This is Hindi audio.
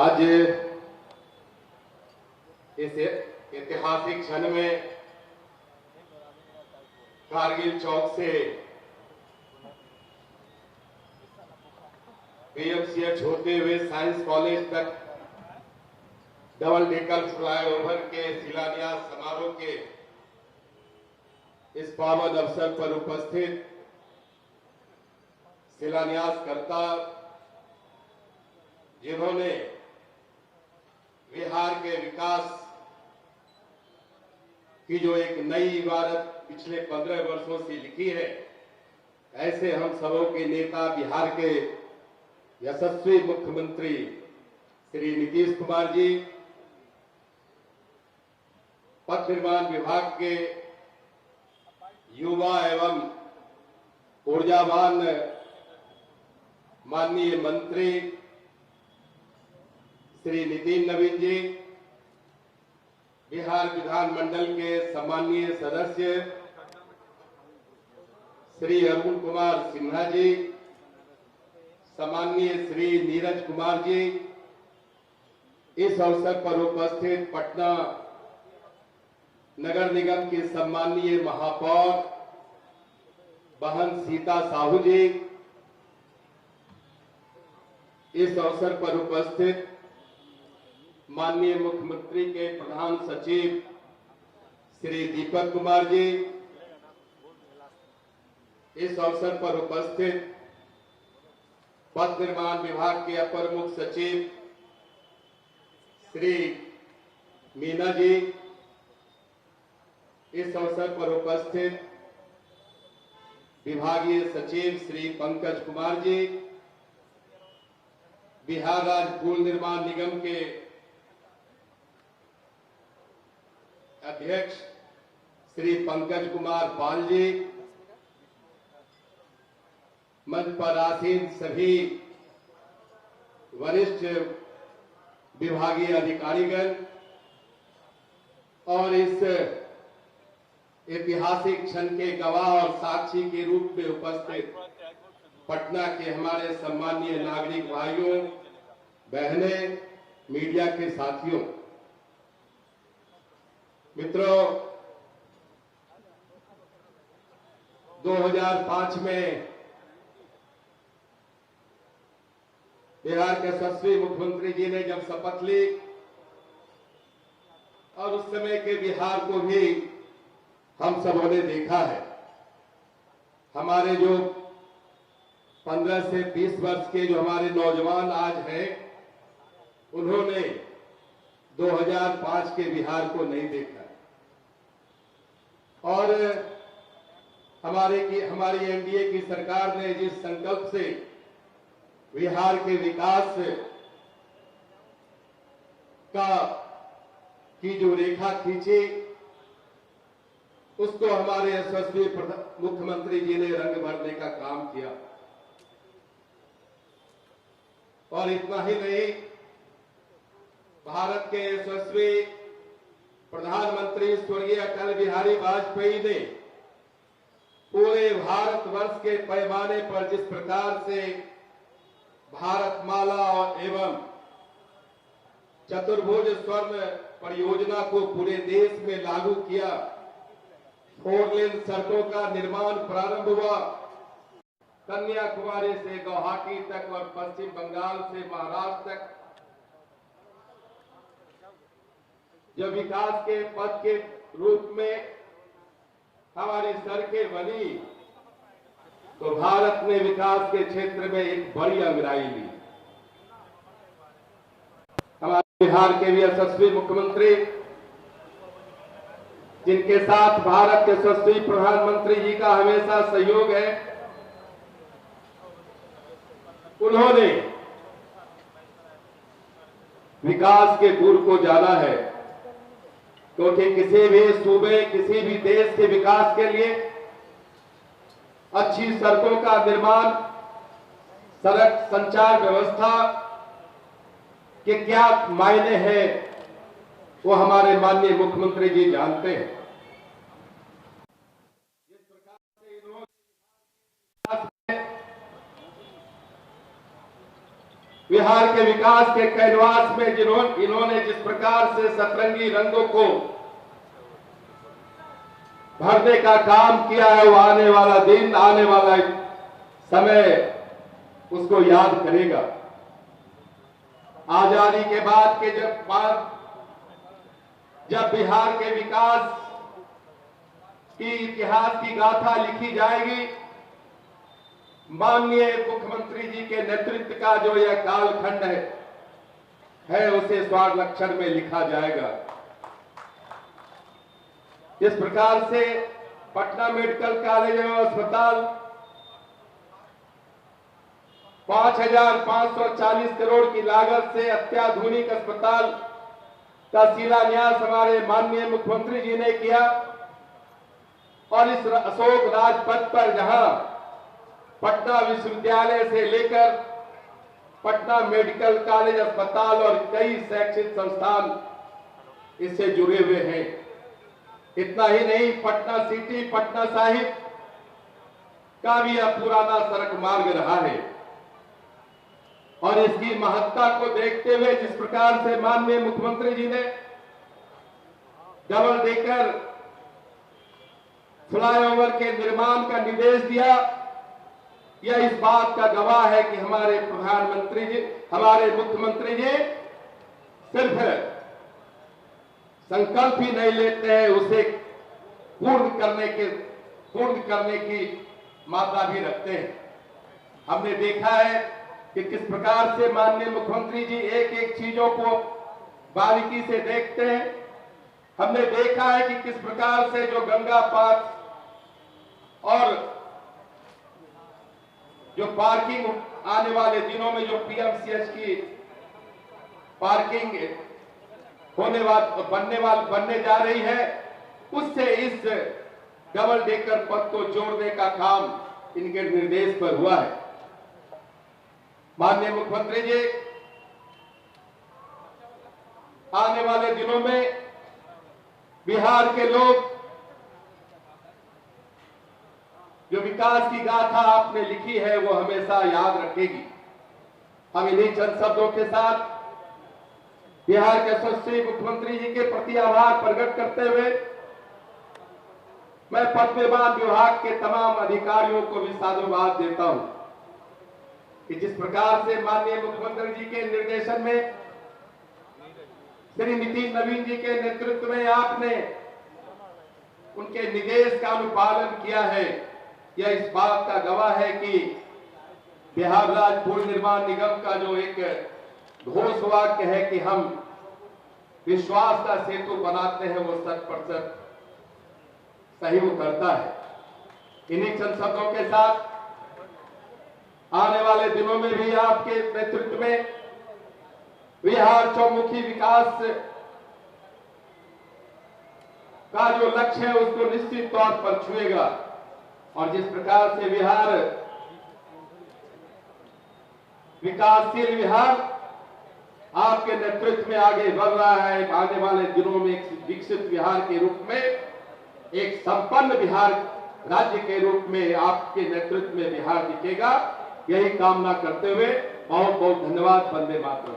आज इस ऐतिहासिक क्षण में कारगिल चौक से बीएमसीएच होते हुए साइंस कॉलेज तक डबल डेकर फ्लाईओवर के शिलान्यास समारोह के इस पावन अवसर पर उपस्थित शिलान्यासकर्ता, जिन्होंने बिहार के विकास की जो एक नई इबारत पिछले 15 वर्षों से लिखी है, ऐसे हम सबों के नेता, बिहार के यशस्वी मुख्यमंत्री श्री नीतीश कुमार जी, पथ निर्माण विभाग के युवा एवं ऊर्जावान माननीय मंत्री श्री नितिन नवीन जी, बिहार विधानमंडल के सम्मानीय सदस्य श्री अरुण कुमार सिन्हा जी, सम्मानीय श्री नीरज कुमार जी, इस अवसर पर उपस्थित पटना नगर निगम की सम्मानीय महापौर बहन सीता साहू जी, इस अवसर पर उपस्थित माननीय मुख्यमंत्री के प्रधान सचिव श्री दीपक कुमार जी, इस अवसर पर उपस्थित पथ निर्माण विभाग के अपर मुख्य सचिव श्री मीना जी, इस अवसर पर उपस्थित विभागीय सचिव श्री पंकज कुमार जी, बिहार राज्य पुल निर्माण निगम के अध्यक्ष श्री पंकज कुमार पाल जी, मंच पर आसीन सभी वरिष्ठ विभागीय अधिकारीगण और इस ऐतिहासिक क्षण के गवाह और साक्षी के रूप में उपस्थित पटना के हमारे सम्मानीय नागरिक भाइयों, बहनें, मीडिया के साथियों, मित्रों, 2005 में बिहार के यशस्वी मुख्यमंत्री जी ने जब शपथ ली और उस समय के बिहार को भी हम सबों ने देखा है। हमारे जो 15 से 20 वर्ष के जो हमारे नौजवान आज हैं, उन्होंने 2005 के बिहार को नहीं देखा और हमारी एनडीए की सरकार ने जिस संकल्प से बिहार के विकास की जो रेखा खींची, उसको हमारे यशस्वी मुख्यमंत्री जी ने रंग भरने का काम किया। और इतना ही नहीं, भारत के यशस्वी प्रधानमंत्री स्वर्गीय अटल बिहारी वाजपेयी ने पूरे भारतवर्ष के पैमाने पर जिस प्रकार से भारतमाला और एवं चतुर्भुज स्वर्ण परियोजना को पूरे देश में लागू किया, 4 लेन सड़कों का निर्माण प्रारंभ हुआ, कन्याकुमारी से गुवाहाटी तक और पश्चिम बंगाल से महाराष्ट्र तक जब विकास के पथ के रूप में हमारी सड़कें बनी, तो भारत ने विकास के क्षेत्र में एक बड़ी अंगड़ाई ली। हमारे बिहार के भी यशस्वी मुख्यमंत्री, जिनके साथ भारत के यशस्वी प्रधानमंत्री जी का हमेशा सहयोग है, उन्होंने विकास के गुर को जाना है, क्योंकि किसी भी सूबे, किसी भी देश के विकास के लिए अच्छी सड़कों का निर्माण, सड़क संचार व्यवस्था के क्या मायने हैं, वो हमारे माननीय मुख्यमंत्री जी जानते हैं। जिस प्रकार से इन्होंने बिहार के विकास के कैनवास में इन्होंने जिस प्रकार से सतरंगी रंगों को भरने का काम किया है, वो आने वाला दिन, आने वाला समय उसको याद करेगा। आजादी के बाद के जब बिहार के विकास की इतिहास की गाथा लिखी जाएगी, माननीय मुख्यमंत्री जी के नेतृत्व का जो यह कालखंड है उसे स्वर्ण अक्षर में लिखा जाएगा। इस प्रकार से पटना मेडिकल कॉलेज एवं अस्पताल 5,540 करोड़ की लागत से अत्याधुनिक अस्पताल का शिलान्यास हमारे माननीय मुख्यमंत्री जी ने किया। और इस अशोक राजपथ पर जहां पटना विश्वविद्यालय से लेकर पटना मेडिकल कॉलेज अस्पताल और कई शैक्षिक संस्थान इससे जुड़े हुए हैं। इतना ही नहीं, पटना सिटी, पटना साहिब का भी अब पुराना सड़क मार्ग रहा है। और इसकी महत्ता को देखते हुए जिस प्रकार से माननीय मुख्यमंत्री जी ने डबल डेकर फ्लाईओवर के निर्माण का निर्देश दिया, यह इस बात का गवाह है कि हमारे प्रधानमंत्री जी, हमारे मुख्यमंत्री जी सिर्फ संकल्प ही नहीं लेते हैं, उसे पूर्ण करने की मात्रा भी रखते हैं। हमने देखा है कि किस प्रकार से माननीय मुख्यमंत्री जी एक एक चीजों को बारीकी से देखते हैं। हमने देखा है कि किस प्रकार से जो गंगा पार्क और जो पार्किंग आने वाले दिनों में जो पीएमसीएच की पार्किंग बनने जा रही है, उससे इस डबल डेकर पथ को जोड़ने का काम इनके निर्देश पर हुआ है। माननीय मुख्यमंत्री जी आने वाले दिनों में बिहार के लोग जो विकास की गाथा आपने लिखी है वो हमेशा याद रखेगी। हम इन्हीं चंद शब्दों के साथ बिहार के यशस्वी मुख्यमंत्री जी के प्रति आभार प्रकट करते हुए मैं पथ निर्माण विभाग के तमाम अधिकारियों को भी साधुवाद देता हूं कि जिस प्रकार से माननीय मुख्यमंत्री जी के निर्देशन में, श्री नितिन नवीन जी के नेतृत्व में आपने उनके निर्देश का अनुपालन किया है, यह इस बात का गवाह है कि बिहार राज्य पुल निर्माण निगम का जो एक घोषवाक्य है कि हम विश्वास का सेतु बनाते हैं, वो 100% सही उतरता है। इन्हीं चंद शब्दों के साथ आने वाले दिनों में भी आपके नेतृत्व में बिहार चौमुखी विकास का जो लक्ष्य है उसको निश्चित तौर पर छुएगा। और जिस प्रकार से बिहार विकासशील बिहार आपके नेतृत्व में आगे बढ़ रहा है, आने वाले दिनों में एक विकसित बिहार के रूप में, एक संपन्न बिहार राज्य के रूप में आपके नेतृत्व में बिहार दिखेगा। यही कामना करते हुए बहुत बहुत धन्यवाद। वंदे मातरम।